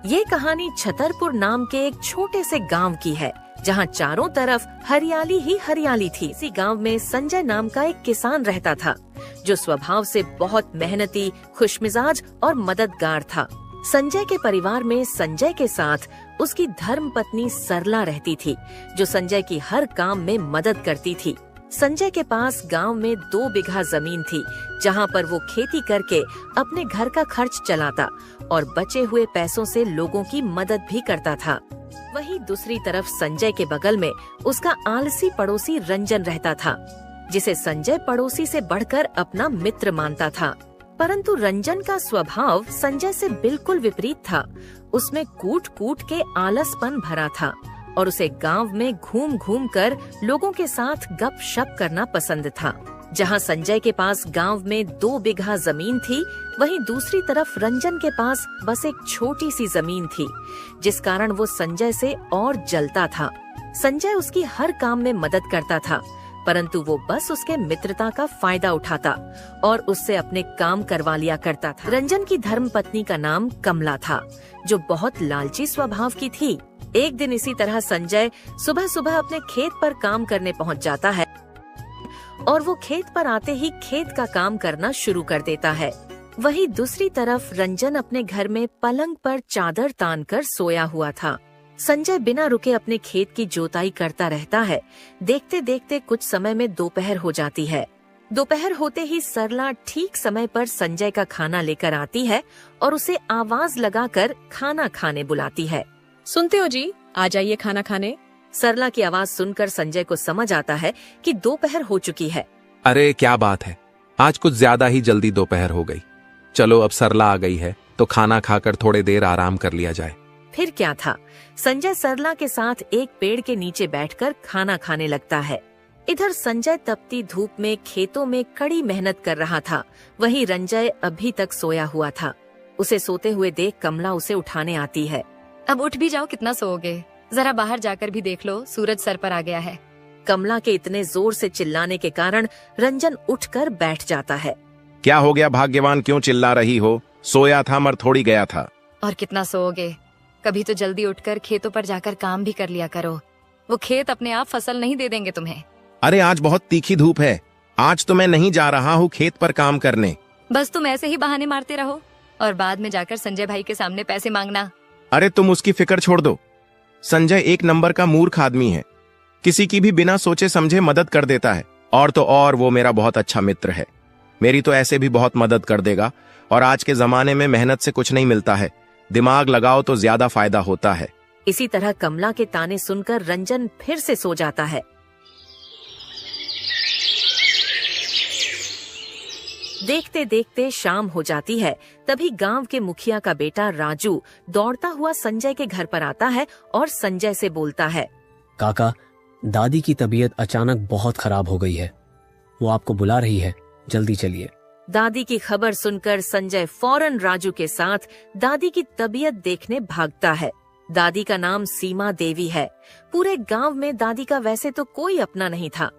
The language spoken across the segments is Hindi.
ये कहानी छतरपुर नाम के एक छोटे से गांव की है, जहां चारों तरफ हरियाली ही हरियाली थी। इसी गांव में संजय नाम का एक किसान रहता था, जो स्वभाव से बहुत मेहनती, खुशमिजाज और मददगार था। संजय के परिवार में संजय के साथ उसकी धर्म पत्नी सरला रहती थी, जो संजय की हर काम में मदद करती थी। संजय के पास गांव में 2 बीघा जमीन थी, जहां पर वो खेती करके अपने घर का खर्च चलाता और बचे हुए पैसों से लोगों की मदद भी करता था। वहीं दूसरी तरफ संजय के बगल में उसका आलसी पड़ोसी रंजन रहता था, जिसे संजय पड़ोसी से बढ़कर अपना मित्र मानता था। परंतु रंजन का स्वभाव संजय से बिल्कुल विपरीत था। उसमें कूट कूट के आलसपन भरा था और उसे गांव में घूम घूम कर लोगों के साथ गपशप करना पसंद था। जहां संजय के पास गांव में 2 बीघा जमीन थी, वहीं दूसरी तरफ रंजन के पास बस एक छोटी सी जमीन थी, जिस कारण वो संजय से और जलता था। संजय उसकी हर काम में मदद करता था, परंतु वो बस उसके मित्रता का फायदा उठाता और उससे अपने काम करवा लिया करता था। रंजन की धर्मपत्नी का नाम कमला था, जो बहुत लालची स्वभाव की थी। एक दिन इसी तरह संजय सुबह सुबह अपने खेत पर काम करने पहुंच जाता है और वो खेत पर आते ही खेत का काम करना शुरू कर देता है। वहीं दूसरी तरफ रंजन अपने घर में पलंग पर चादर तान कर सोया हुआ था। संजय बिना रुके अपने खेत की जोताई करता रहता है। देखते देखते कुछ समय में दोपहर हो जाती है। दोपहर होते ही सरला ठीक समय पर संजय का खाना लेकर आती है और उसे आवाज लगाकर खाना खाने बुलाती है। सुनते हो जी, आ जाइए खाना खाने। सरला की आवाज सुनकर संजय को समझ आता है कि दोपहर हो चुकी है। अरे क्या बात है, आज कुछ ज्यादा ही जल्दी दोपहर हो गई। चलो अब सरला आ गई है तो खाना खाकर थोड़ी देर आराम कर लिया जाए। फिर क्या था, संजय सरला के साथ एक पेड़ के नीचे बैठकर खाना खाने लगता है। इधर संजय तपती धूप में खेतों में कड़ी मेहनत कर रहा था, वहीं रंजय अभी तक सोया हुआ था। उसे सोते हुए देख कमला उसे उठाने आती है। अब उठ भी जाओ, कितना सोओगे? जरा बाहर जाकर भी देख लो, सूरज सर पर आ गया है। कमला के इतने जोर से चिल्लाने के कारण रंजन उठकर बैठ जाता है। क्या हो गया भाग्यवान, क्यों चिल्ला रही हो? सोया था मर थोड़ी गया था। और कितना सोओगे? कभी तो जल्दी उठकर खेतों पर जाकर काम भी कर लिया करो। वो खेत अपने आप फसल नहीं दे देंगे तुम्हें। अरे आज बहुत तीखी धूप है, आज तो मैं नहीं जा रहा हूँ खेत पर काम करने। बस तुम ऐसे ही बहाने मारते रहो और बाद में जाकर संजय भाई के सामने पैसे मांगना। अरे तुम उसकी फिक्र छोड़ दो। संजय एक नंबर का मूर्ख आदमी है, किसी की भी बिना सोचे समझे मदद कर देता है। और तो और वो मेरा बहुत अच्छा मित्र है, मेरी तो ऐसे भी बहुत मदद कर देगा। और आज के जमाने में मेहनत से कुछ नहीं मिलता है, दिमाग लगाओ तो ज्यादा फायदा होता है। इसी तरह कमला के ताने सुनकर रंजन फिर से सो जाता है। देखते देखते शाम हो जाती है। तभी गांव के मुखिया का बेटा राजू दौड़ता हुआ संजय के घर पर आता है और संजय से बोलता है, काका, दादी की तबीयत अचानक बहुत खराब हो गई है, वो आपको बुला रही है, जल्दी चलिए। दादी की खबर सुनकर संजय फौरन राजू के साथ दादी की तबीयत देखने भागता है। दादी का नाम सीमा देवी है। पूरे गांव में दादी का वैसे तो कोई अपना नहीं था,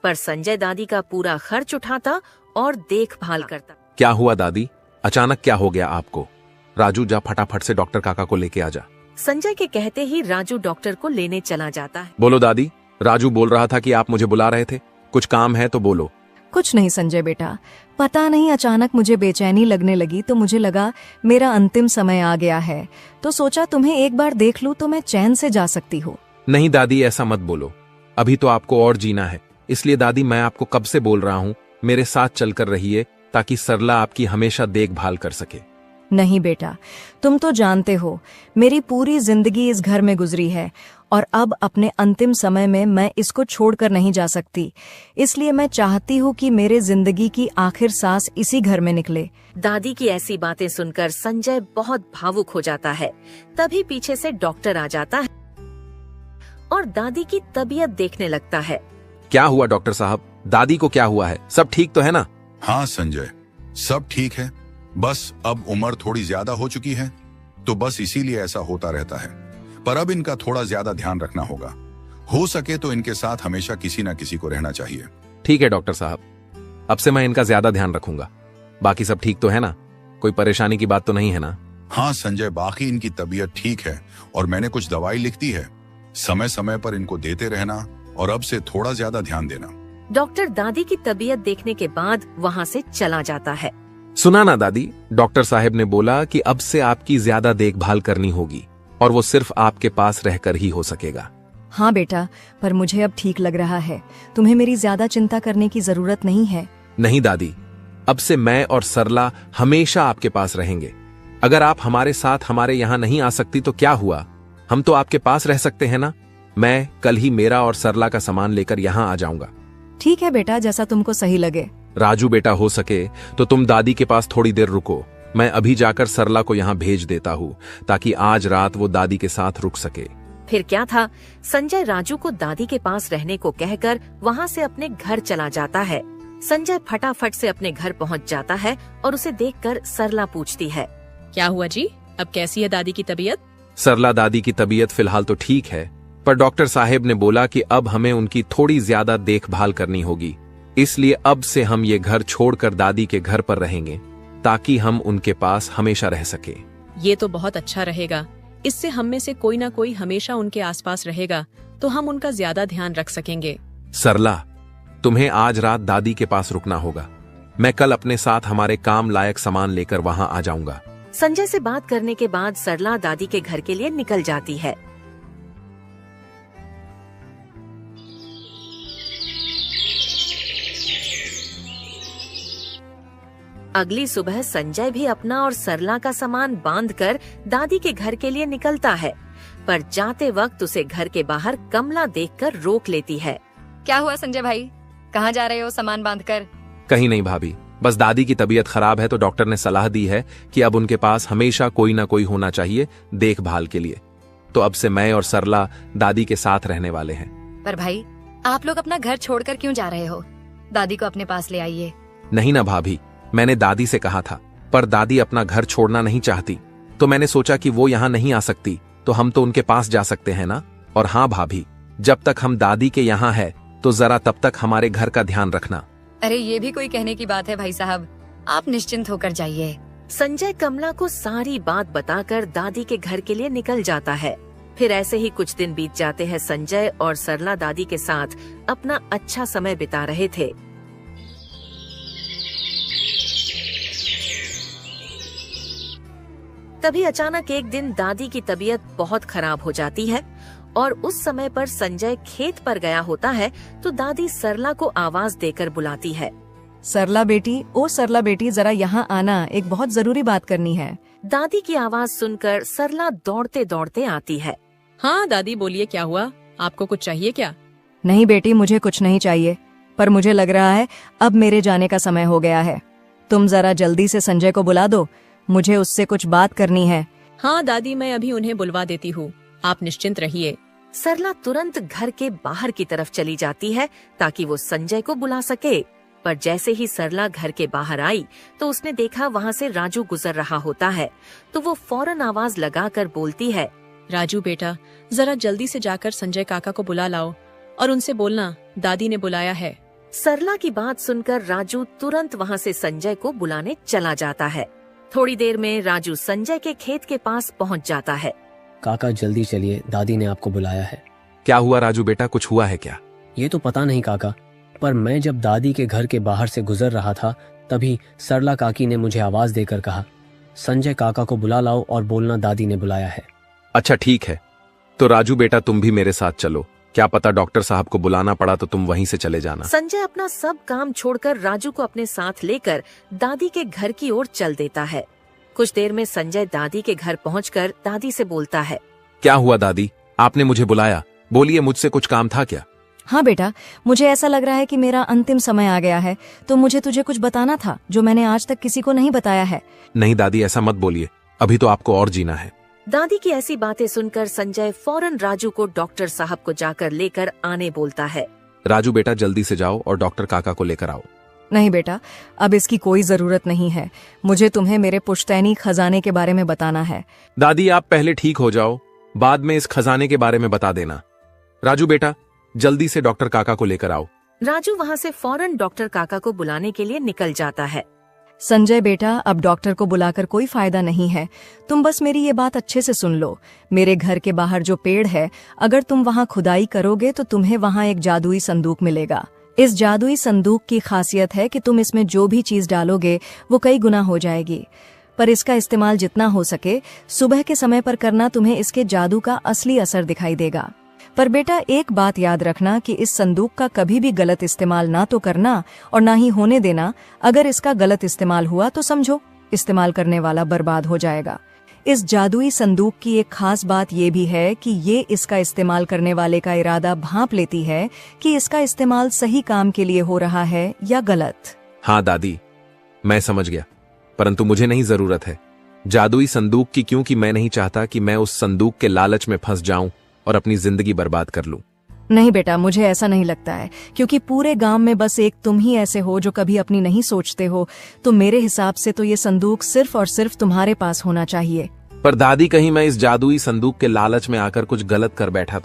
पर संजय दादी का पूरा खर्च उठाता और देखभाल करता। क्या हुआ दादी, अचानक क्या हो गया आपको? राजू जा फटाफट से डॉक्टर काका को लेके आ जा। संजय के कहते ही राजू डॉक्टर को लेने चला जाता है। बोलो दादी, राजू बोल रहा था कि आप मुझे बुला रहे थे, कुछ काम है तो बोलो। कुछ नहीं संजय बेटा, पता नहीं अचानक मुझे बेचैनी लगने लगी तो मुझे लगा मेरा अंतिम समय आ गया है, तो सोचा तुम्हें एक बार देख लूं तो मैं चैन से जा सकती हूँ। नहीं दादी, ऐसा मत बोलो, अभी तो आपको और जीना है। इसलिए दादी मैं आपको कब से बोल रहा हूँ, मेरे साथ चलकर रहिए ताकि सरला आपकी हमेशा देखभाल कर सके। नहीं बेटा, तुम तो जानते हो मेरी पूरी जिंदगी इस घर में गुजरी है और अब अपने अंतिम समय में मैं इसको छोड़कर नहीं जा सकती। इसलिए मैं चाहती हूँ कि मेरे जिंदगी की आखिर सांस इसी घर में निकले। दादी की ऐसी बातें सुनकर संजय बहुत भावुक हो जाता है। तभी पीछे से डॉक्टर आ जाता है और दादी की तबीयत देखने लगता है। क्या हुआ डॉक्टर साहब, दादी को क्या हुआ है? सब ठीक तो है ना? हाँ संजय, सब ठीक है, बस अब उम्र थोड़ी ज्यादा हो चुकी है तो बस इसीलिए ऐसा होता रहता है। पर अब इनका थोड़ा ज्यादा ध्यान रखना होगा, हो सके तो इनके साथ हमेशा किसी न किसी को रहना चाहिए। ठीक है डॉक्टर साहब, अब से मैं इनका ज्यादा ध्यान रखूंगा। बाकी सब ठीक तो है ना? कोई परेशानी की बात तो नहीं है ना? हाँ संजय, बाकी इनकी तबीयत ठीक है और मैंने कुछ दवाई लिख दी है। समय समय पर इनको देते रहना और अब से थोड़ा ज्यादा ध्यान देना। डॉक्टर दादी की तबीयत देखने के बाद वहाँ से चला जाता है। सुना ना दादी, डॉक्टर साहब ने बोला कि अब से आपकी ज्यादा देखभाल करनी होगी और वो सिर्फ आपके पास रहकर ही हो सकेगा। हाँ बेटा, पर मुझे अब ठीक लग रहा है। तुम्हें मेरी ज्यादा चिंता करने की जरूरत नहीं है। नहीं दादी, अब से मैं और सरला हमेशा आपके पास रहेंगे। अगर आप हमारे साथ हमारे यहाँ नहीं आ सकती तो क्या हुआ, हम तो आपके पास रह सकते हैं ना। मैं कल ही मेरा और सरला का सामान लेकर यहाँ आ जाऊंगा। ठीक है बेटा, जैसा तुमको सही लगे। राजू बेटा, हो सके तो तुम दादी के पास थोड़ी देर रुको। मैं अभी जाकर सरला को यहाँ भेज देता हूँ ताकि आज रात वो दादी के साथ रुक सके। फिर क्या था, संजय राजू को दादी के पास रहने को कहकर वहाँ से अपने घर चला जाता है। संजय फटाफट से अपने घर पहुँच जाता है और उसे देखकर सरला पूछती है, क्या हुआ जी, अब कैसी है दादी की तबीयत? सरला, दादी की तबीयत फिलहाल तो ठीक है, पर डॉक्टर साहब ने बोला कि अब हमें उनकी थोड़ी ज्यादा देखभाल करनी होगी। इसलिए अब से हम ये घर छोड़कर दादी के घर पर रहेंगे ताकि हम उनके पास हमेशा रह सके। ये तो बहुत अच्छा रहेगा। इससे हम में से कोई ना कोई हमेशा उनके आसपास रहेगा तो हम उनका ज्यादा ध्यान रख सकेंगे। सरला, तुम्हें आज रात दादी के पास रुकना होगा। मैं कल अपने साथ हमारे काम लायक सामान लेकर वहाँ आ जाऊंगा। संजय से बात करने के बाद सरला दादी के घर के लिए निकल जाती है। अगली सुबह संजय भी अपना और सरला का सामान बांधकर दादी के घर के लिए निकलता है, पर जाते वक्त उसे घर के बाहर कमला देखकर रोक लेती है। क्या हुआ संजय भाई, कहाँ जा रहे हो सामान बांधकर? कहीं नहीं भाभी, बस दादी की तबीयत खराब है तो डॉक्टर ने सलाह दी है कि अब उनके पास हमेशा कोई ना कोई होना चाहिए देखभाल के लिए। तो अब से मैं और सरला दादी के साथ रहने वाले हैं। पर भाई, आप लोग अपना घर छोड़कर क्यों जा रहे हो? दादी को अपने पास ले आइए। नहीं ना भाभी, मैंने दादी से कहा था, पर दादी अपना घर छोड़ना नहीं चाहती, तो मैंने सोचा कि वो यहाँ नहीं आ सकती तो हम तो उनके पास जा सकते हैं ना। और हाँ भाभी, जब तक हम दादी के यहाँ है तो जरा तब तक हमारे घर का ध्यान रखना। अरे ये भी कोई कहने की बात है भाई साहब, आप निश्चिंत होकर जाइए। संजय कमला को सारी बात बताकर दादी के घर के लिए निकल जाता है। फिर ऐसे ही कुछ दिन बीत जाते हैं। संजय और सरला दादी के साथ अपना अच्छा समय बिता रहे थे। तभी अचानक एक दिन दादी की तबीयत बहुत खराब हो जाती है और उस समय पर संजय खेत पर गया होता है तो दादी सरला को आवाज देकर बुलाती है। सरला बेटी, ओ सरला बेटी, जरा यहाँ आना, एक बहुत जरूरी बात करनी है। दादी की आवाज सुनकर सरला दौड़ते दौड़ते आती है। हाँ दादी, बोलिए, क्या हुआ? आपको कुछ चाहिए क्या? नहीं बेटी, मुझे कुछ नहीं चाहिए, पर मुझे लग रहा है अब मेरे जाने का समय हो गया है। तुम जरा जल्दी से संजय को बुला दो, मुझे उससे कुछ बात करनी है। हाँ दादी, मैं अभी उन्हें बुलवा देती हूँ, आप निश्चिंत रहिए। सरला तुरंत घर के बाहर की तरफ चली जाती है ताकि वो संजय को बुला सके। पर जैसे ही सरला घर के बाहर आई तो उसने देखा वहाँ से राजू गुजर रहा होता है, तो वो फौरन आवाज लगाकर बोलती है, राजू बेटा, जरा जल्दी से जाकर संजय काका को बुला लाओ और उनसे बोलना दादी ने बुलाया है। सरला की बात सुनकर राजू तुरंत वहाँ से संजय को बुलाने चला जाता है। थोड़ी देर में राजू संजय के खेत के पास पहुँच जाता है। काका जल्दी चलिए, दादी ने आपको बुलाया है। क्या हुआ राजू बेटा, कुछ हुआ है क्या? ये तो पता नहीं काका, पर मैं जब दादी के घर के बाहर से गुजर रहा था तभी सरला काकी ने मुझे आवाज देकर कहा, संजय काका को बुला लाओ और बोलना दादी ने बुलाया है। अच्छा ठीक है, तो राजू बेटा तुम भी मेरे साथ चलो। क्या पता डॉक्टर साहब को बुलाना पड़ा तो तुम वहीं से चले जाना। संजय अपना सब काम छोड़कर राजू को अपने साथ लेकर दादी के घर की ओर चल देता है। कुछ देर में संजय दादी के घर पहुंचकर दादी से बोलता है, क्या हुआ दादी, आपने मुझे बुलाया? बोलिए, मुझसे कुछ काम था क्या? हाँ बेटा, मुझे ऐसा लग रहा है कि मेरा अंतिम समय आ गया है, तो मुझे तुझे कुछ बताना था जो मैंने आज तक किसी को नहीं बताया है। नहीं दादी, ऐसा मत बोलिए, अभी तो आपको और जीना है। दादी की ऐसी बातें सुनकर संजय फौरन राजू को डॉक्टर साहब को जाकर लेकर आने बोलता है। राजू बेटा जल्दी से जाओ और डॉक्टर काका को लेकर आओ। नहीं बेटा, अब इसकी कोई जरूरत नहीं है। मुझे तुम्हें मेरे पुश्तैनी खजाने के बारे में बताना है। दादी आप पहले ठीक हो जाओ, बाद में इस खजाने के बारे में बता देना। राजू बेटा जल्दी से डॉक्टर काका को लेकर आओ। राजू वहाँ से फौरन डॉक्टर काका को बुलाने के लिए निकल जाता है। संजय बेटा, अब डॉक्टर को बुलाकर कोई फायदा नहीं है। तुम बस मेरी ये बात अच्छे से सुन लो। मेरे घर के बाहर जो पेड़ है, अगर तुम वहां खुदाई करोगे तो तुम्हें वहां एक जादुई संदूक मिलेगा। इस जादुई संदूक की खासियत है कि तुम इसमें जो भी चीज डालोगे वो कई गुना हो जाएगी, पर इसका इस्तेमाल जितना हो सके सुबह के समय पर करना, तुम्हें इसके जादू का असली असर दिखाई देगा। पर बेटा, एक बात याद रखना कि इस संदूक का कभी भी गलत इस्तेमाल ना तो करना और ना ही होने देना। अगर इसका गलत इस्तेमाल हुआ तो समझो इस्तेमाल करने वाला बर्बाद हो जाएगा। इस जादुई संदूक की एक खास बात ये भी है कि ये इसका इस्तेमाल करने वाले का इरादा भांप लेती है कि इसका इस्तेमाल सही काम के लिए हो रहा है या गलत। हाँ दादी, मैं समझ गया, परंतु मुझे नहीं जरूरत है जादुई संदूक की, क्योंकि मैं नहीं चाहता कि मैं उस संदूक के लालच में फंस जाऊं और अपनी जिंदगी बर्बाद कर लूं। नहीं बेटा, मुझे ऐसा नहीं लगता है, क्योंकि पूरे गांव में बस एक तुम ही ऐसे हो जो कभी अपनी नहीं सोचते हो। तो मेरे हिसाब से तो ये संदूक सिर्फ और सिर्फ तुम्हारे पास होना चाहिए। पर दादी, कहीं मैं इस जादुई संदूक के लालच में आकर कुछ गलत कर बैठा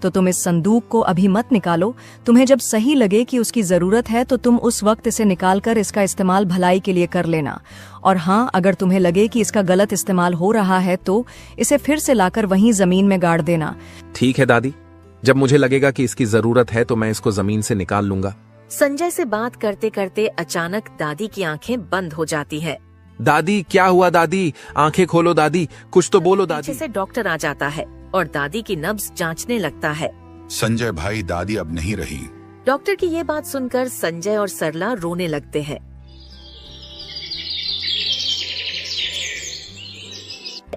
तो तुम इस संदूक को अभी मत निकालो। तुम्हें जब सही लगे कि उसकी जरूरत है तो तुम उस वक्त इसे निकालकर इसका इस्तेमाल भलाई के लिए कर लेना। और हाँ, अगर तुम्हें लगे कि इसका गलत इस्तेमाल हो रहा है तो इसे फिर से लाकर वहीं जमीन में गाड़ देना। ठीक है दादी, जब मुझे लगेगा कि इसकी जरूरत है तो मैं इसको जमीन से निकाल लूंगा। संजय से बात करते करते अचानक दादी की आंखें बंद हो जाती है। दादी, क्या हुआ दादी? आंखें खोलो दादी, कुछ तो बोलो दादी। पीछे से डॉक्टर आ जाता है और दादी की नब्ज जांचने लगता है। संजय भाई, दादी अब नहीं रही। डॉक्टर की ये बात सुनकर संजय और सरला रोने लगते हैं।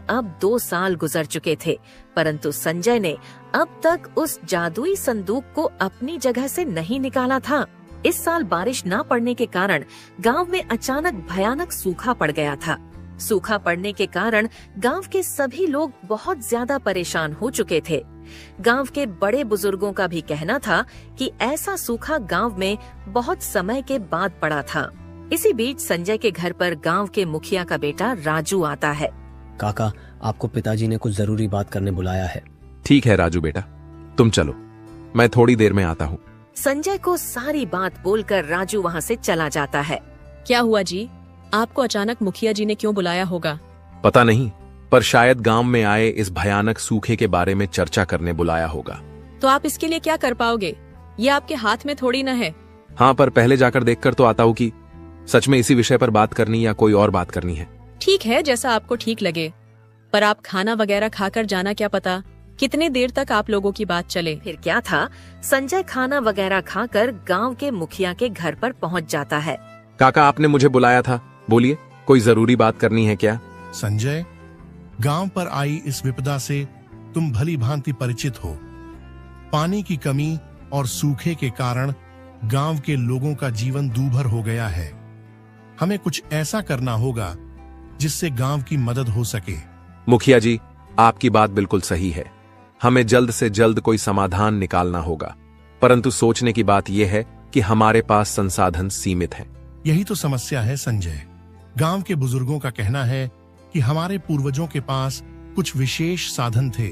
अब 2 साल गुजर चुके थे, परंतु संजय ने अब तक उस जादुई संदूक को अपनी जगह से नहीं निकाला था। इस साल बारिश न पड़ने के कारण गांव में अचानक भयानक सूखा पड़ गया था। सूखा पड़ने के कारण गांव के सभी लोग बहुत ज्यादा परेशान हो चुके थे। गांव के बड़े बुजुर्गों का भी कहना था कि ऐसा सूखा गांव में बहुत समय के बाद पड़ा था। इसी बीच संजय के घर पर गांव के मुखिया का बेटा राजू आता है। काका, आपको पिताजी ने कुछ जरूरी बात करने बुलाया है। ठीक है राजू बेटा, तुम चलो, मैं थोड़ी देर में आता हूँ। संजय को सारी बात बोलकर राजू वहाँ से चला जाता है। क्या हुआ जी? आपको अचानक मुखिया जी ने क्यों बुलाया होगा? पता नहीं, पर शायद गांव में आए इस भयानक सूखे के बारे में चर्चा करने बुलाया होगा। तो आप इसके लिए क्या कर पाओगे? ये आपके हाथ में थोड़ी न है। हाँ, पर पहले जाकर देखकर तो आता हूँ कि सच में इसी विषय पर बात करनी या कोई और बात करनी है। ठीक है, जैसा आपको ठीक लगे, पर आप खाना वगैरह खाकर जाना, क्या पता कितने देर तक आप लोगों की बात चले। फिर क्या था, संजय खाना वगैरह खाकर गांव के मुखिया के घर पर पहुंच जाता है। काका, आपने मुझे बुलाया था, बोलिए, कोई जरूरी बात करनी है क्या? संजय, गांव पर आई इस विपदा से तुम भली भांति परिचित हो। पानी की कमी और सूखे के कारण गांव के लोगों का जीवन दूभर हो गया है। हमें कुछ ऐसा करना होगा जिससे गांव की मदद हो सके। मुखिया जी, आपकी बात बिल्कुल सही है। हमें जल्द से जल्द कोई समाधान निकालना होगा, परंतु सोचने की बात यह है कि हमारे पास संसाधन सीमित हैं। यही तो समस्या है संजय। गांव के बुजुर्गों का कहना है कि हमारे पूर्वजों के पास कुछ विशेष साधन थे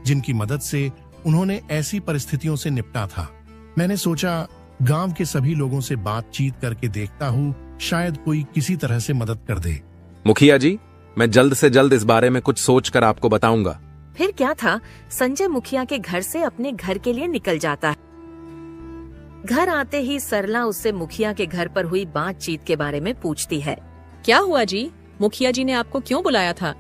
जिनकी मदद से उन्होंने ऐसी परिस्थितियों से निपटा था। मैंने सोचा गांव के सभी लोगों से बातचीत करके देखता हूँ, शायद कोई किसी तरह से मदद कर दे। मुखिया जी, मैं जल्द से जल्द इस बारे में कुछ सोचकर आपको बताऊंगा। फिर क्या था, संजय मुखिया के घर से अपने घर के लिए निकल जाता है। घर आते ही सरला उससे मुखिया के घर पर हुई बातचीत के बारे में पूछती है। क्या हुआ जी? मुखिया जी ने आपको क्यों बुलाया था?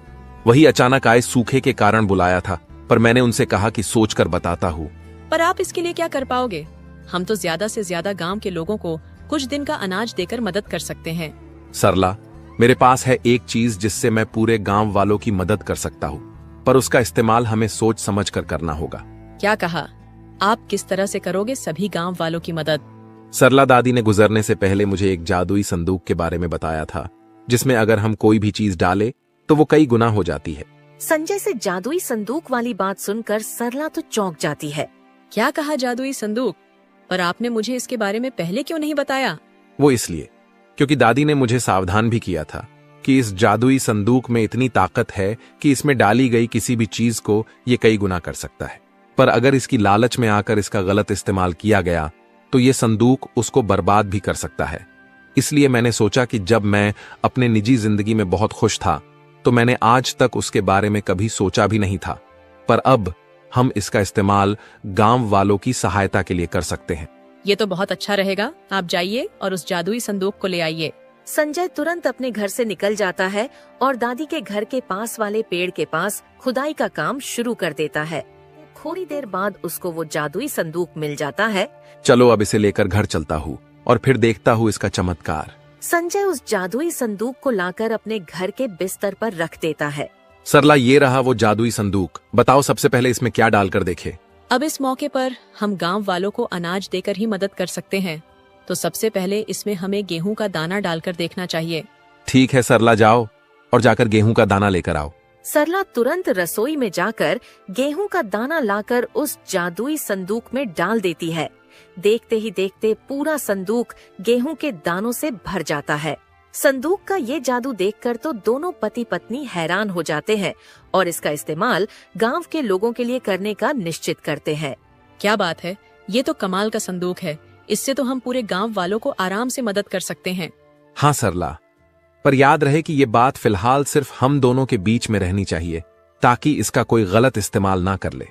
वही अचानक आए सूखे के कारण बुलाया था, पर मैंने उनसे कहा कि सोचकर बताता हूँ। पर आप इसके लिए क्या कर पाओगे? हम तो ज्यादा से ज्यादा गांव के लोगों को कुछ दिन का अनाज देकर मदद कर सकते हैं। सरला, मेरे पास है एक चीज जिससे मैं पूरे गांव वालों की मदद कर सकता हूँ, पर उसका इस्तेमाल हमें सोच समझ कर करना होगा। क्या कहा? आप किस तरह से करोगे सभी गांव वालों की मदद? सरला दादी ने गुजरने से पहले मुझे एक जादुई संदूक के बारे में बताया था, जिसमें अगर हम कोई भी चीज डाले तो वो कई गुना हो जाती है। संजय से जादुई संदूक वाली बात सुनकर सरला तो चौंक जाती है। क्या कहा जादुई संदूक? पर आपने मुझे इसके बारे में पहले क्यों नहीं बताया? वो इसलिए क्योंकि दादी ने मुझे सावधान भी किया था कि इस जादुई संदूक में इतनी ताकत है कि इसमें डाली गई किसी भी चीज को ये कई गुना कर सकता है, पर अगर इसकी लालच में आकर इसका गलत इस्तेमाल किया गया तो ये संदूक उसको बर्बाद भी कर सकता है। इसलिए मैंने सोचा कि जब मैं अपने निजी जिंदगी में बहुत खुश था तो मैंने आज तक उसके बारे में कभी सोचा भी नहीं था, पर अब हम इसका इस्तेमाल गांव वालों की सहायता के लिए कर सकते हैं। ये तो बहुत अच्छा रहेगा। आप जाइए और उस जादुई संदूक को ले आइए। संजय तुरंत अपने घर से निकल जाता है और दादी के घर के पास वाले पेड़ के पास खुदाई का काम शुरू कर देता है। थोड़ी देर बाद उसको वो जादुई संदूक मिल जाता है। चलो अब इसे लेकर घर चलता हूँ और फिर देखता हूँ इसका चमत्कार। संजय उस जादुई संदूक को लाकर अपने घर के बिस्तर पर रख देता है। सरला, ये रहा वो जादुई संदूक। बताओ सबसे पहले इसमें क्या डालकर देखे। अब इस मौके पर हम गांव वालों को अनाज देकर ही मदद कर सकते हैं, तो सबसे पहले इसमें हमें गेहूं का दाना डालकर देखना चाहिए। ठीक है सरला, जाओ और जाकर गेहूं का दाना लेकर आओ। सरला तुरंत रसोई में जाकर गेहूं का दाना लाकर उस जादुई संदूक में डाल देती है। देखते ही देखते पूरा संदूक गेहूं के दानों से भर जाता है। संदूक का ये जादू देखकर तो दोनों पति पत्नी हैरान हो जाते हैं और इसका इस्तेमाल गांव के लोगों के लिए करने का निश्चित करते हैं। क्या बात है, ये तो कमाल का संदूक है। इससे तो हम पूरे गांव वालों को आराम से मदद कर सकते हैं। हाँ सरला, पर याद रहे कि ये बात फिलहाल सिर्फ हम दोनों के बीच में रहनी चाहिए, ताकि इसका कोई गलत इस्तेमाल ना कर ले।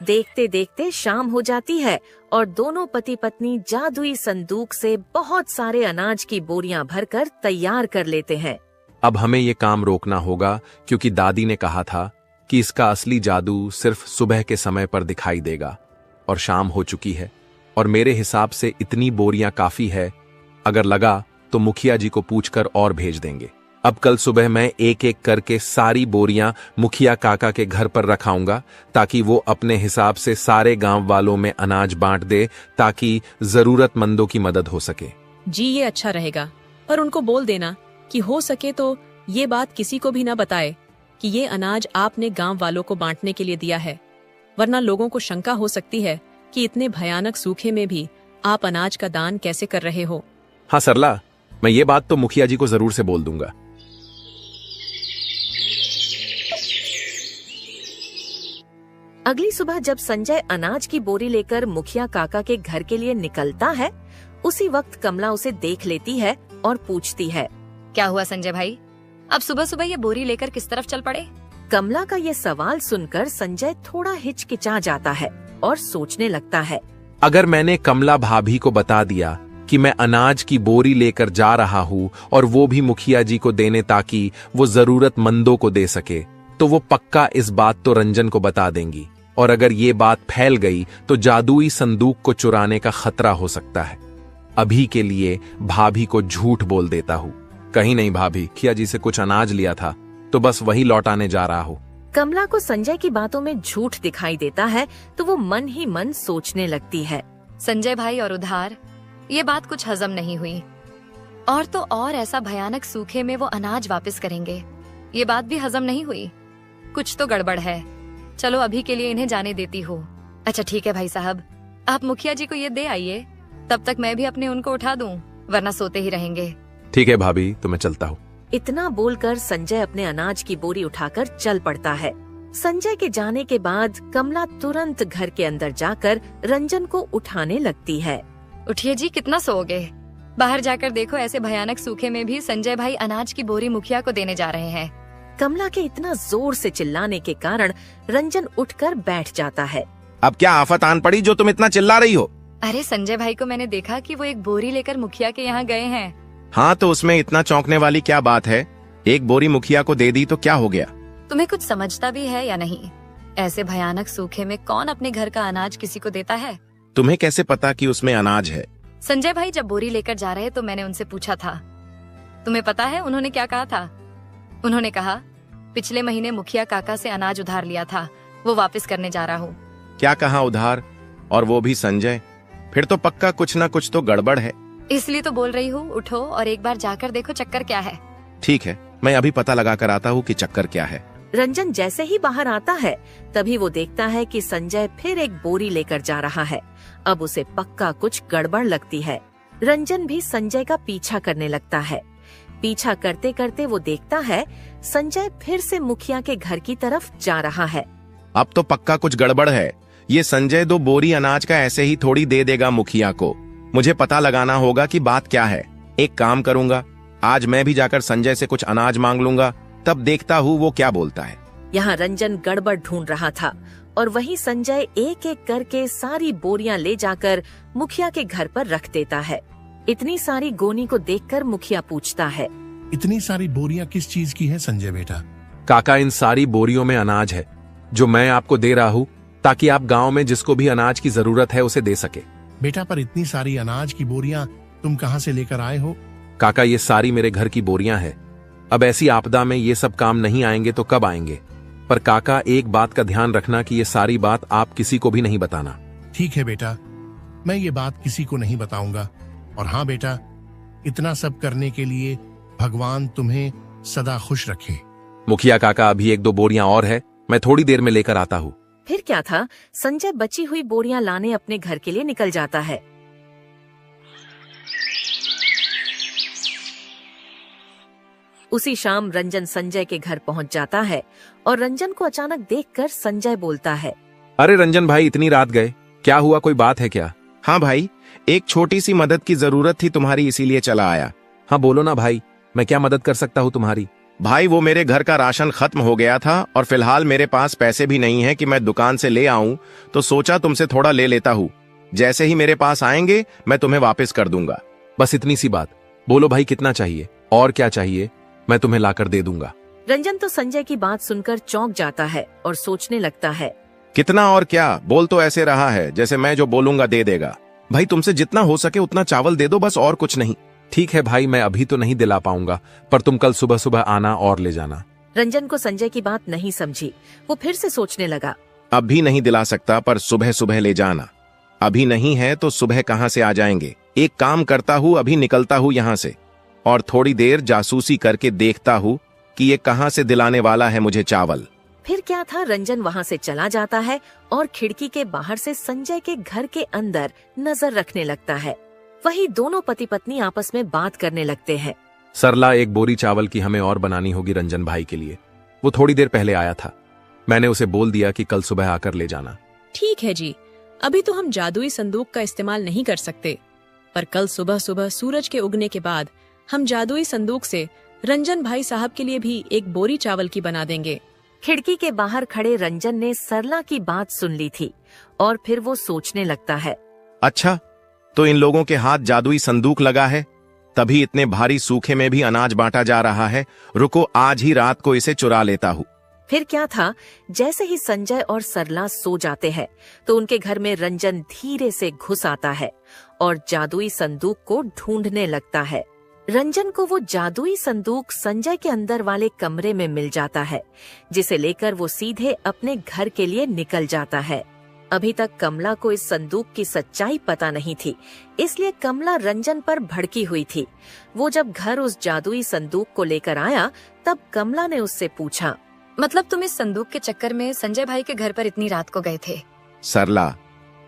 देखते देखते शाम हो जाती है और दोनों पति पत्नी जादुई संदूक से बहुत सारे अनाज की बोरियां भरकर तैयार कर लेते हैं। अब हमें ये काम रोकना होगा, क्योंकि दादी ने कहा था कि इसका असली जादू सिर्फ सुबह के समय पर दिखाई देगा, और शाम हो चुकी है और मेरे हिसाब से इतनी बोरियां काफी है। अगर लगा तो मुखिया जी को पूछकर और भेज देंगे। अब कल सुबह मैं एक एक करके सारी बोरियां मुखिया काका के घर पर रखाऊंगा, ताकि वो अपने हिसाब से सारे गांव वालों में अनाज बांट दे, ताकि जरूरतमंदों की मदद हो सके। जी, ये अच्छा रहेगा, पर उनको बोल देना कि हो सके तो ये बात किसी को भी ना बताए कि ये अनाज आपने गांव वालों को बांटने के लिए दिया है, वरना लोगों को शंका हो सकती है कि इतने भयानक सूखे में भी आप अनाज का दान कैसे कर रहे हो। हाँ सरला, मैं ये बात तो मुखिया जी को जरूर से बोल दूंगा। अगली सुबह जब संजय अनाज की बोरी लेकर मुखिया काका के घर के लिए निकलता है, उसी वक्त कमला उसे देख लेती है और पूछती है, क्या हुआ संजय भाई, अब सुबह सुबह ये बोरी लेकर किस तरफ चल पड़े? कमला का ये सवाल सुनकर संजय थोड़ा हिचकिचा जाता है और सोचने लगता है, अगर मैंने कमला भाभी को बता दिया कि मैं अनाज की बोरी लेकर जा रहा हूँ और वो भी मुखिया जी को देने, ताकि वो जरूरतमंदों को दे सके, तो वो पक्का इस बात तो रंजन को बता देंगी, और अगर ये बात फैल गई तो जादुई संदूक को चुराने का खतरा हो सकता है। अभी के लिए भाभी को झूठ बोल देता हूँ। कहीं नहीं भाभी, मुखिया जी से कुछ अनाज लिया था तो बस वही लौटाने जा रहा हूँ। कमला को संजय की बातों में झूठ दिखाई देता है तो वो मन ही मन सोचने लगती है, संजय भाई और उधार, ये बात कुछ हजम नहीं हुई, और तो और ऐसा भयानक सूखे में वो अनाज वापस करेंगे, ये बात भी हजम नहीं हुई। कुछ तो गड़बड़ है। चलो अभी के लिए इन्हें जाने देती हूँ। अच्छा ठीक है भाई साहब, आप मुखिया जी को ये दे आइए, तब तक मैं भी अपने उनको उठा दूं, वरना सोते ही रहेंगे। ठीक है भाभी, तो मैं चलता हूँ। इतना बोलकर संजय अपने अनाज की बोरी उठाकर चल पड़ता है। संजय के जाने के बाद कमला तुरंत घर के अंदर जाकर रंजन को उठाने लगती है। उठिए जी, कितना सोओगे? बाहर जाकर देखो, ऐसे भयानक सूखे में भी संजय भाई अनाज की बोरी मुखिया को देने जा रहे हैं। कमला के इतना जोर से चिल्लाने के कारण रंजन उठकर बैठ जाता है। अब क्या आफत आन पड़ी जो तुम इतना चिल्ला रही हो? अरे संजय भाई को मैंने देखा कि वो एक बोरी लेकर मुखिया के यहाँ गए हैं। हाँ, तो उसमें इतना चौंकने वाली क्या बात है? एक बोरी मुखिया को दे दी तो क्या हो गया? तुम्हें कुछ समझता भी है या नहीं? ऐसे भयानक सूखे में कौन अपने घर का अनाज किसी को देता है? तुम्हें कैसे पता कि उसमें अनाज है? संजय भाई जब बोरी लेकर जा रहे तो मैंने उनसे पूछा था। तुम्हें पता है उन्होंने क्या कहा था? उन्होंने कहा, पिछले महीने मुखिया काका से अनाज उधार लिया था, वो वापस करने जा रहा हूँ। क्या कहा, उधार? और वो भी संजय? फिर तो पक्का कुछ ना कुछ तो गड़बड़ है। इसलिए तो बोल रही हूँ, उठो और एक बार जाकर देखो चक्कर क्या है। ठीक है, मैं अभी पता लगा कर आता हूँ कि चक्कर क्या है। रंजन जैसे ही बाहर आता है तभी वो देखता है कि संजय फिर एक बोरी लेकर जा रहा है। अब उसे पक्का कुछ गड़बड़ लगती है। रंजन भी संजय का पीछा करने लगता है। पीछा करते करते वो देखता है संजय फिर से मुखिया के घर की तरफ जा रहा है। अब तो पक्का कुछ गड़बड़ है, ये संजय 2 बोरी अनाज का ऐसे ही थोड़ी दे देगा मुखिया को। मुझे पता लगाना होगा कि बात क्या है। एक काम करूंगा, आज मैं भी जाकर संजय से कुछ अनाज मांग लूंगा, तब देखता हूँ वो क्या बोलता है। यहाँ रंजन गड़बड़ ढूंढ रहा था और वहीं संजय एक एक करके सारी बोरियां ले जाकर मुखिया के घर पर रख देता है। इतनी सारी गोनी को देखकर मुखिया पूछता है, इतनी सारी बोरियां किस चीज की है संजय बेटा? काका, इन सारी बोरियों में अनाज है जो मैं आपको दे रहा हूँ ताकि आप गांव में जिसको भी अनाज की जरूरत है उसे दे सके। बेटा, पर इतनी सारी अनाज की बोरियां तुम कहाँ से लेकर आए हो? काका, ये सारी मेरे घर की बोरियां हैं। अब ऐसी आपदा में ये सब काम नहीं आएंगे तो कब आएंगे? पर काका, एक बात का ध्यान रखना कि ये सारी बात आप किसी को भी नहीं बताना। ठीक है बेटा, मैं ये बात किसी को नहीं बताऊंगा। और हाँ बेटा, इतना सब करने के लिए भगवान तुम्हें सदा खुश रखे। मुखिया काका, अभी 1-2 बोरियां और है, मैं थोड़ी देर में लेकर आता हूँ। फिर क्या था, संजय बची हुई बोरियां लाने अपने घर के लिए निकल जाता है। उसी शाम रंजन संजय के घर पहुंच जाता है और रंजन को अचानक देखकर संजय बोलता है, अरे रंजन भाई, इतनी रात गए, क्या हुआ? कोई बात है क्या? हाँ भाई, एक छोटी सी मदद की जरूरत थी तुम्हारी, इसीलिए चला आया। हाँ बोलो ना भाई, मैं क्या मदद कर सकता हूँ तुम्हारी? भाई, वो मेरे घर का राशन खत्म हो गया था और फिलहाल मेरे पास पैसे भी नहीं है कि मैं दुकान से ले आऊं, तो सोचा तुमसे थोड़ा ले लेता हूँ। जैसे ही मेरे पास आएंगे मैं तुम्हें वापस कर दूंगा। बस इतनी सी बात? बोलो भाई, कितना चाहिए और क्या चाहिए, मैं तुम्हें लाकर दे दूंगा। रंजन तो संजय की बात सुनकर चौंक जाता है और सोचने लगता है, कितना और क्या? बोल तो ऐसे रहा है जैसे मैं जो बोलूंगा दे देगा। भाई, तुमसे जितना हो सके उतना चावल दे दो, बस, और कुछ नहीं। ठीक है भाई, मैं अभी तो नहीं दिला पाऊंगा, पर तुम कल सुबह सुबह आना और ले जाना। रंजन को संजय की बात नहीं समझी। वो फिर से सोचने लगा, अभी नहीं दिला सकता, पर सुबह सुबह ले जाना। अभी नहीं है तो सुबह कहाँ से आ जाएंगे? एक काम करता हूँ, अभी निकलता हूँ यहाँ से और थोड़ी देर जासूसी करके देखता हूँ कि ये कहाँ से दिलाने वाला है मुझे चावल। फिर क्या था, रंजन वहाँ से चला जाता है और खिड़की के बाहर से संजय के घर के अंदर नजर रखने लगता है। वही दोनों पति पत्नी आपस में बात करने लगते हैं। सरला, 1 बोरी चावल की हमें और बनानी होगी रंजन भाई के लिए। वो थोड़ी देर पहले आया था, मैंने उसे बोल दिया कि कल सुबह आकर ले जाना। ठीक है जी, अभी तो हम जादुई संदूक का इस्तेमाल नहीं कर सकते, पर कल सुबह सुबह सूरज के उगने के बाद हम जादुई संदूक से रंजन भाई साहब के लिए भी 1 बोरी चावल की बना देंगे। खिड़की के बाहर खड़े रंजन ने सरला की बात सुन ली थी और फिर वो सोचने लगता है, अच्छा, तो इन लोगों के हाथ जादुई संदूक लगा है, तभी इतने भारी सूखे में भी अनाज बांटा जा रहा है। रुको, आज ही रात को इसे चुरा लेता हूँ। फिर क्या था, जैसे ही संजय और सरला सो जाते हैं तो उनके घर में रंजन धीरे से घुस आता है और जादुई संदूक को ढूंढने लगता है। रंजन को वो जादुई संदूक संजय के अंदर वाले कमरे में मिल जाता है, जिसे लेकर वो सीधे अपने घर के लिए निकल जाता है। अभी तक कमला को इस संदूक की सच्चाई पता नहीं थी, इसलिए कमला रंजन पर भड़की हुई थी। वो जब घर उस जादुई संदूक को लेकर आया तब कमला ने उससे पूछा, मतलब तुम इस संदूक के चक्कर में संजय भाई के घर पर इतनी रात को गए थे? सरला,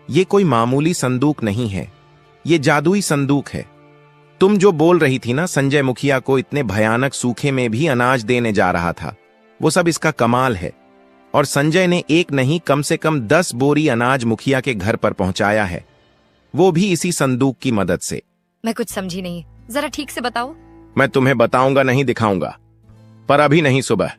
ये कोई मामूली संदूक नहीं है, ये जादुई संदूक है। तुम जो बोल रही थी ना, संजय मुखिया को इतने भयानक सूखे में भी अनाज देने जा रहा था, वो सब इसका कमाल है। और संजय ने एक नहीं, कम से कम 10 बोरी अनाज मुखिया के घर पर पहुंचाया है, वो भी इसी संदूक की मदद से। मैं कुछ समझी नहीं, जरा ठीक से बताओ। मैं तुम्हें बताऊंगा नहीं, दिखाऊंगा, पर अभी नहीं, सुबह।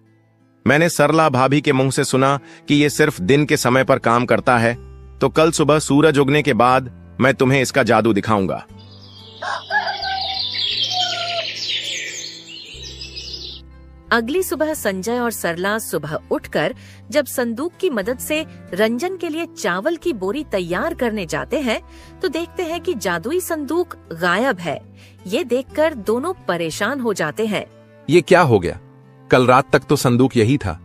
मैंने सरला भाभी के मुंह से सुना कि ये सिर्फ दिन के समय पर काम करता है, तो कल सुबह सूरज उगने के बाद मैं तुम्हें इसका जादू दिखाऊंगा। अगली सुबह संजय और सरला सुबह उठकर जब संदूक की मदद से रंजन के लिए चावल की बोरी तैयार करने जाते हैं तो देखते हैं कि जादुई संदूक गायब है। ये देखकर दोनों परेशान हो जाते हैं। ये क्या हो गया? कल रात तक तो संदूक यही था।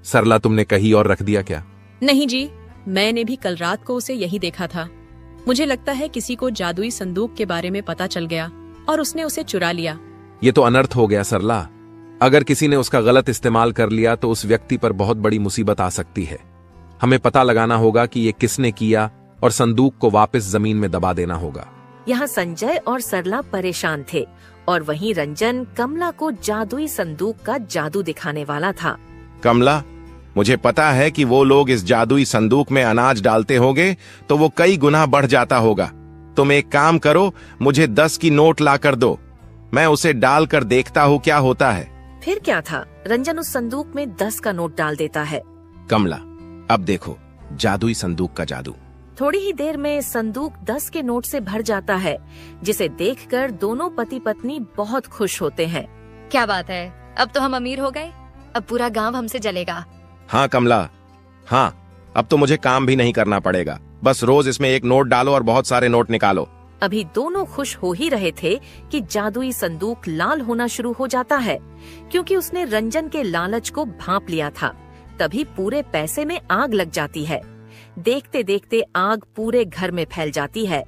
सरला, तुमने कहीं और रख दिया क्या? नहीं जी, मैंने भी कल रात को उसे यही देखा था। मुझे लगता है किसी को जादुई संदूक के बारे में पता चल गया और उसने उसे चुरा लिया। ये तो अनर्थ हो गया सरला। अगर किसी ने उसका गलत इस्तेमाल कर लिया तो उस व्यक्ति पर बहुत बड़ी मुसीबत आ सकती है। हमें पता लगाना होगा कि ये किसने किया और संदूक को वापस जमीन में दबा देना होगा। यहाँ संजय और सरला परेशान थे और वहीं रंजन कमला को जादुई संदूक का जादू दिखाने वाला था। कमला, मुझे पता है कि वो लोग इस जादुई संदूक में अनाज डालते होंगे तो वो कई गुना बढ़ जाता होगा। तुम एक काम करो, मुझे 10 की नोट ला कर दो, मैं उसे डालकर देखता हूँ क्या होता है। फिर क्या था, रंजन उस संदूक में 10 का नोट डाल देता है। कमला, अब देखो जादुई संदूक का जादू। थोड़ी ही देर में संदूक 10 के नोट से भर जाता है, जिसे देखकर दोनों पति पत्नी बहुत खुश होते हैं। क्या बात है, अब तो हम अमीर हो गए, अब पूरा गांव हमसे जलेगा। हाँ कमला, हाँ, अब तो मुझे काम भी नहीं करना पड़ेगा, बस रोज इसमें एक नोट डालो और बहुत सारे नोट निकालो। अभी दोनों खुश हो ही रहे थे कि जादुई संदूक लाल होना शुरू हो जाता है, क्योंकि उसने रंजन के लालच को भांप लिया था। तभी पूरे पैसे में आग लग जाती है। देखते देखते आग पूरे घर में फैल जाती है।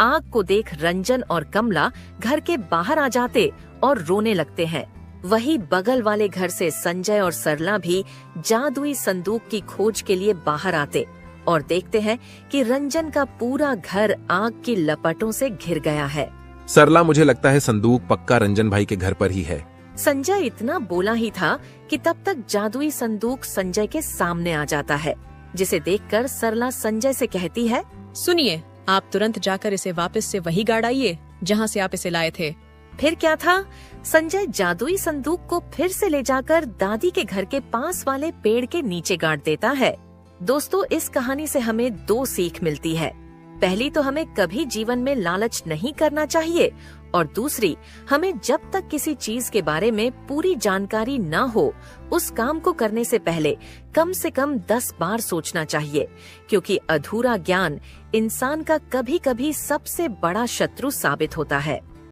आग को देख रंजन और कमला घर के बाहर आ जाते और रोने लगते हैं। वही बगल वाले घर से संजय और सरला भी जादुई संदूक की खोज के लिए बाहर आते और देखते हैं कि रंजन का पूरा घर आग की लपटों से घिर गया है। सरला, मुझे लगता है संदूक पक्का रंजन भाई के घर पर ही है। संजय इतना बोला ही था कि तब तक जादुई संदूक संजय के सामने आ जाता है, जिसे देखकर सरला संजय से कहती है, सुनिए, आप तुरंत जाकर इसे वापस से वही गाड़ आइए जहाँ से आप इसे लाए थे। फिर क्या था, संजय जादुई संदूक को फिर से ले जाकर दादी के घर के पास वाले पेड़ के नीचे गाड़ देता है। दोस्तों, इस कहानी से हमें 2 सीख मिलती है। पहली तो हमें कभी जीवन में लालच नहीं करना चाहिए, और दूसरी, हमें जब तक किसी चीज के बारे में पूरी जानकारी न हो, उस काम को करने से पहले कम से कम 10 बार सोचना चाहिए, क्योंकि अधूरा ज्ञान इंसान का कभी कभी सबसे बड़ा शत्रु साबित होता है।